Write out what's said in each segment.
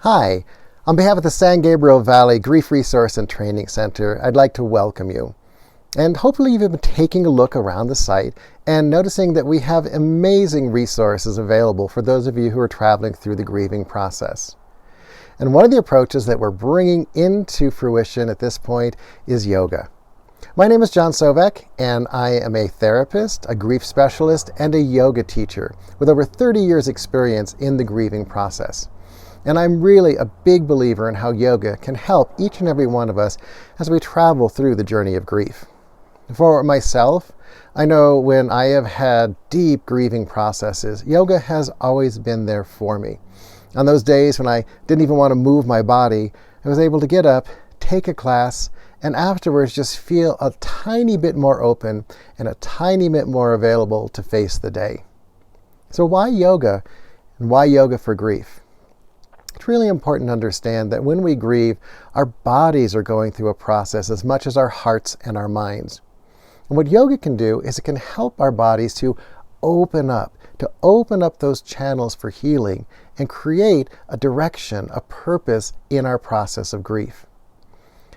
Hi, on behalf of the San Gabriel Valley Grief Resource and Training Center, I'd like to welcome you. And hopefully you've been taking a look around the site and noticing that we have amazing resources available for those of you who are traveling through the grieving process. And one of the approaches that we're bringing into fruition at this point is yoga. My name is John Sovek, and I am a therapist, a grief specialist, and a yoga teacher with over 30 years experience in the grieving process. And I'm really a big believer in how yoga can help each and every one of us as we travel through the journey of grief. For myself, I know when I have had deep grieving processes, yoga has always been there for me. On those days when I didn't even want to move my body, I was able to get up, take a class, and afterwards just feel a tiny bit more open and a tiny bit more available to face the day. So why yoga, and why yoga for grief? It's really important to understand that when we grieve, our bodies are going through a process as much as our hearts and our minds. And what yoga can do is it can help our bodies to open up those channels for healing and create a direction, a purpose in our process of grief.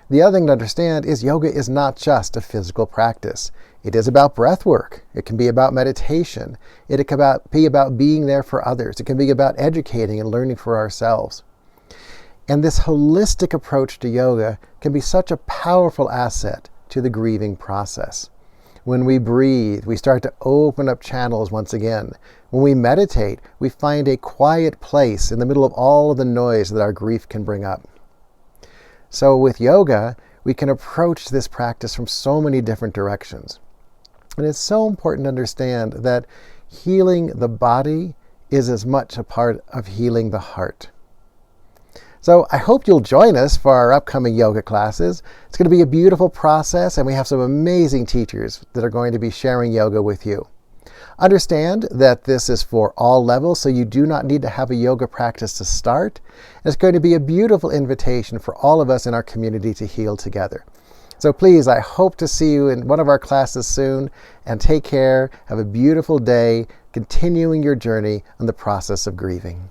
The other thing to understand is yoga is not just a physical practice. It is about breath work. It can be about meditation. It can be about being there for others. It can be about educating and learning for ourselves. And this holistic approach to yoga can be such a powerful asset to the grieving process. When we breathe, we start to open up channels once again. When we meditate, we find a quiet place in the middle of all of the noise that our grief can bring up. So with yoga, we can approach this practice from so many different directions. And it's so important to understand that healing the body is as much a part of healing the heart. So I hope you'll join us for our upcoming yoga classes. It's going to be a beautiful process, and we have some amazing teachers that are going to be sharing yoga with you. Understand that this is for all levels, so you do not need to have a yoga practice to start. It's going to be a beautiful invitation for all of us in our community to heal together. So please, I hope to see you in one of our classes soon, and take care. Have a beautiful day, continuing your journey on the process of grieving.